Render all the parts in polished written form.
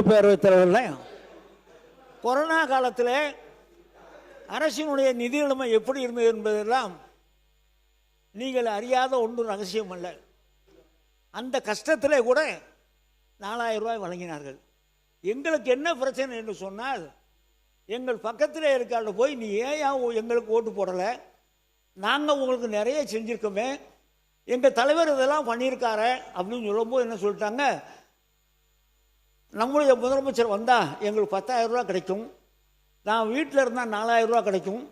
பேரவைத் தலைவர்களே, கொரோனா காலத்தில் அரசினுடைய நிதி நிலைமை எப்படி இருந்தது என்பதெல்லாம் நீங்கள் அறியாத ஒன்றும் ரகசியம் அல்ல. அந்த கஷ்டத்திலே கூட 4000 ரூபாய் வழங்கினார்கள். எங்களுக்கு என்ன பிரச்சனை என்று சொன்னால், எங்கள் பக்கத்திலே இருக்கால போய் நீ ஏன் எங்களுக்கு ஓட்டு போடலை, நாங்கள் உங்களுக்கு நிறைய செஞ்சுருக்கோமே, எங்கள் தலைவர் இதெல்லாம் பண்ணியிருக்காரு அப்படின்னு சொல்லும்போது என்ன சொல்லிட்டாங்க, நம்முடைய முதலமைச்சர் வந்தால் எங்களுக்கு 10,000 ரூபா கிடைக்கும், நான் வீட்டில் இருந்தால் 4000 ரூபா கிடைக்கும்,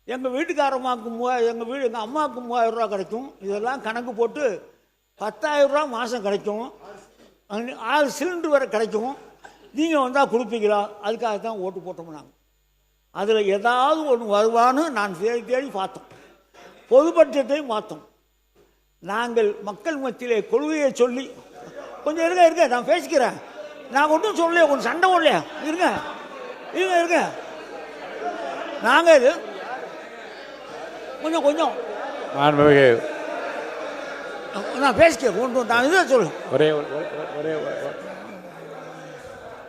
எங்கள் வீட்டுக்காரம்மாவுக்கு எங்கள் அம்மாவுக்கு 3000 ரூபா கிடைக்கும், இதெல்லாம் கணக்கு போட்டு 10,000 ரூபா மாதம் கிடைக்கும், 6 சிலிண்டர் வரை கிடைக்கும், நீங்கள் வந்தால் கொடுப்பீங்களா? அதுக்காக தான் ஓட்டு போட்டோம். நாங்கள் அதில் ஏதாவது ஒன்று வருவான்னு நான் தேடி தேடி பார்த்தோம். பொது பட்ஜெட்டையும் பார்த்தோம். நாங்கள் மக்கள் மத்தியிலே கொள்கையை சொல்லி கொஞ்சம் இருங்க நான் பேசிக்கிறேன், நான் ஒன்றும் சொல்லலையே, கொஞ்சம் சண்டை ஓடலையா, இருங்க இருங்க இருங்க நாங்கள் இது கொஞ்சம் நான் பேசிக்கிறேன், நான் இதை சொல்லுவேன். ஒரே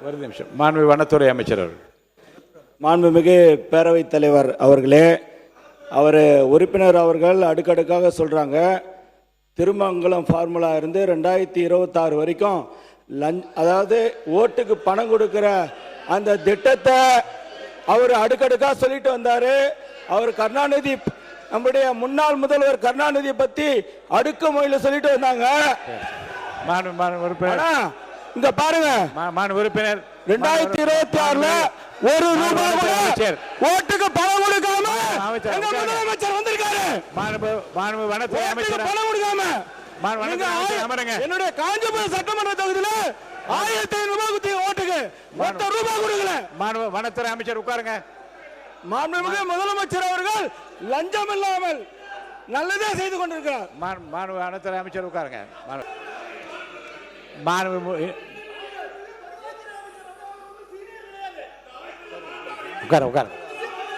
ஒரு நிமிஷம். மாண்புமிகு வனத்துறை அமைச்சர் அவர்கள். மாண்புமிகு பேரவைத் தலைவர் அவர்களே, அவர் உறுப்பினர் அவர்கள் அடுக்கடுக்காக சொல்கிறாங்க, திருமங்கலம் ஃபார்முலா இருந்து 2026 வரைக்கும் அதாவது ஓட்டுக்கு பணம் கொடுக்கிற அந்த திட்டத்தை அவர் அடுக்கடுக்காக சொல்லிட்டு வந்தார். அவர் கருணாநிதி, நம்முடைய முன்னாள் முதல்வர் கருணாநிதி பற்றி அடுக்குமொழியில் சொல்லிட்டு வந்தாங்க. இங்க பாருங்க, உறுப்பினர் 2026 ஒரு ரூபாய் ஓட்டுக்கு பணம் கொடுக்காம முதலமைச்சர் வந்திருக்காரு. வனத்துறை அமைச்சர் பணம் கொடுக்காம என்னுடைய காஞ்சிபுரம் சட்டமன்ற தொகுதியில 1500 ரூபாய் ஓட்டுக்கு மொத்த ரூபாய் கொடுக்கல. வனத்துறை அமைச்சர் உட்காருங்க. மாண்புமிகு முதலமைச்சர் அவர்கள் லஞ்சம் இல்லாமல் நல்லதே செய்து கொண்டிருக்கிறார். வனத்துறை அமைச்சர் உட்காருங்க.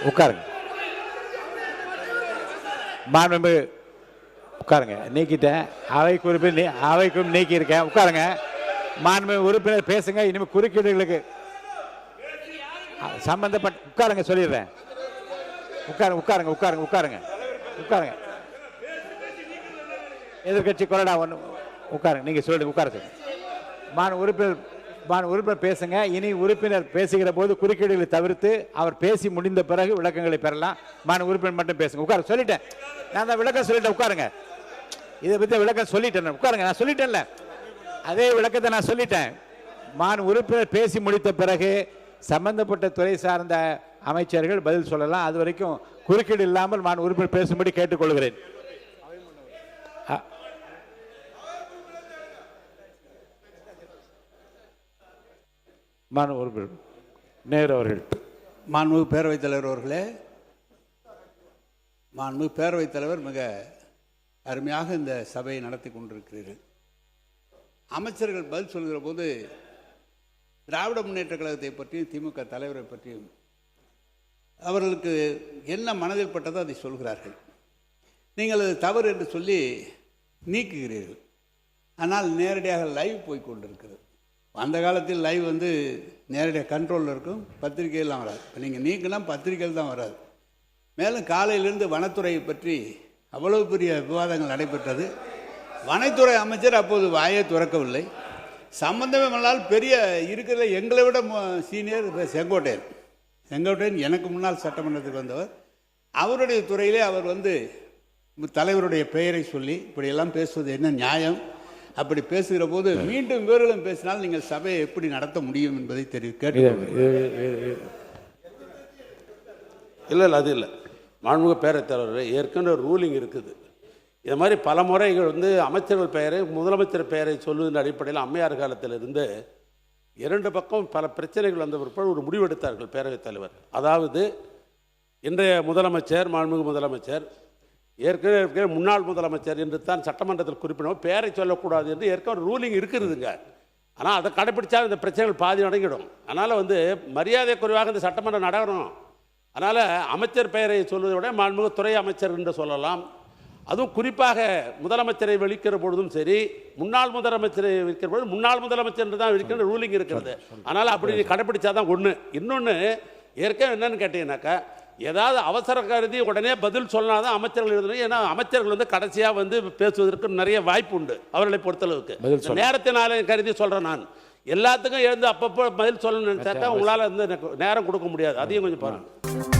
உட்காருங்க. மாண்புமிகு உட்காருங்க. நீக்கிட்டேன், அவைக்கும் நீக்கி இருக்கேன். உட்காருங்க. மாண்புமிகு உறுப்பினர் பேசுங்க. இனிமேல் குறுக்கீடுகளுக்கு சம்பந்தப்பட்ட உட்காருங்க சொல்லிடுறேன். உட்காருங்க. எதிர்கட்சி கொறடா ஒன்று உட்காருங்க. நீங்க சொல்லுங்க. உட்கார உறுப்பினர் பேசுங்க. இனி உறுப்பினர் பேசுகிற போது குறுக்கீடுகளை தவிர்த்து அவர் பேசி முடிந்த பிறகு விளக்கங்களை பெறலாம். உறுப்பினர் மட்டும் பேசுங்க. உட்கார சொல்லிட்டேன். நான் தான் விளக்கம் சொல்லிட்டேன். உட்காருங்க. இதை பற்றி விளக்கம் சொல்லிட்டேன். உட்காருங்க. நான் சொல்லிட்டேன்ல, அதே விளக்கத்தை நான் சொல்லிட்டேன். உறுப்பினர் பேசி முடித்த பிறகு சம்பந்தப்பட்ட துறை சார்ந்த அமைச்சர்கள் பதில் சொல்லலாம். அது வரைக்கும் குறுக்கீடு இல்லாமல் உறுப்பினர் பேசும்படி கேட்டுக்கொள்கிறேன். நேரு அவர்கள். மாண்புமிகு பேரவைத் தலைவர் அவர்களே, மாண்புமிகு பேரவைத் தலைவர் மிக அருமையாக இந்த சபையை நடத்தி கொண்டிருக்கிறீர்கள். அமைச்சர்கள் பதில் சொல்கிற போது திராவிட முன்னேற்ற கழகத்தை பற்றியும் திமுக தலைவரை பற்றியும் அவர்களுக்கு என்ன மனதில் பட்டதோ அதை சொல்கிறார்கள். நீங்கள் அது தவறு என்று சொல்லி நீக்குகிறீர்கள். ஆனால் நேரடியாக லைவ் போய் கொண்டிருக்கிறது. அந்த காலத்தில் லைவ் நேரடியாக கண்ட்ரோலில் இருக்கும், பத்திரிகையெல்லாம் வராது. இப்போ நீங்கள் நீக்கினா பத்திரிகையில் தான் வராது. மேலும் காலையிலிருந்து வனத்துறையை பற்றி அவ்வளவு பெரிய விவாதங்கள் நடைபெற்றது. வனத்துறை அமைச்சர் அப்போது வாயை துறக்கவில்லை. சம்பந்தமே பண்ணால் பெரிய இருக்கிற எங்களை விட சீனியர் செங்கோட்டையன் எனக்கு முன்னால் சட்டமன்றத்துக்கு வந்தவர். அவருடைய துறையிலே அவர் தலைவருடைய பெயரை சொல்லி இப்படியெல்லாம் பேசுவது என்ன நியாயம்? அப்படி பேசுகிற போது மீண்டும் இவர்களும் பேசினால் நீங்கள் சபையை எப்படி நடத்த முடியும் என்பதை கேட்டு. இல்லை அது இல்லை. மாண்புமிகு பேரவைத் தலைவர், ஏற்கனவே ஒரு ரூலிங் இருக்குது. இது மாதிரி பல முறைகள் அமைச்சர்கள் பெயரை, முதலமைச்சர் பெயரை சொல்வதன் அடிப்படையில் அம்மையார் காலத்திலிருந்து 2 பக்கம் பல பிரச்சனைகள் வந்த பிற்பாடு ஒரு முடிவெடுத்தார்கள் பேரவைத் தலைவர். அதாவது இன்றைய முதலமைச்சர், மாண்புமிகு முதலமைச்சர், ஏற்கனவே முன்னாள் முதலமைச்சர் என்று தான் சட்டமன்றத்தில் குறிப்பிடவும் பெயரை சொல்லக்கூடாது என்று ஏற்கனவே ரூலிங் இருக்கிறதுங்க. ஆனால் அதை கடைப்பிடிச்சா இந்த பிரச்சனைகள் பாதி அடங்கிடும். அதனால் மரியாதை குறைவாக இந்த சட்டமன்றம் நடக்கணும். அதனால் அமைச்சர் பெயரை சொல்வதை விட மாண்புமிகு துறை அமைச்சர் என்று சொல்லலாம், அதுவும் குறிப்பாக முதலமைச்சரை விழிக்கிற பொழுதும் சரி, முன்னாள் முதலமைச்சரை விழிக்கிற பொழுது முன்னாள் முதலமைச்சர் தான் விழிக்கிற ரூலிங் இருக்கிறது. அதனால் அப்படி கடைப்பிடிச்சாதான் ஒன்று. இன்னொன்று ஏற்கனவே என்னன்னு கேட்டீங்கன்னாக்கா, ஏதாவது அவசர கருதி உடனே பதில் சொன்னாதான் அமைச்சர்கள் எழுதணும். ஏன்னா அமைச்சர்கள் வந்து கடைசியாக வந்து பேசுவதற்கு நிறைய வாய்ப்பு உண்டு அவர்களை பொறுத்தளவுக்கு. நேரத்தினால கருதி சொல்கிறேன் நான். எல்லாத்துக்கும் எழுந்து அப்பப்போ பதில் சொல்லணும்னு நினைச்சாக்கா உங்களால் வந்து எனக்கு நேரம் கொடுக்க முடியாது. அதையும் கொஞ்சம் பாருங்கள்.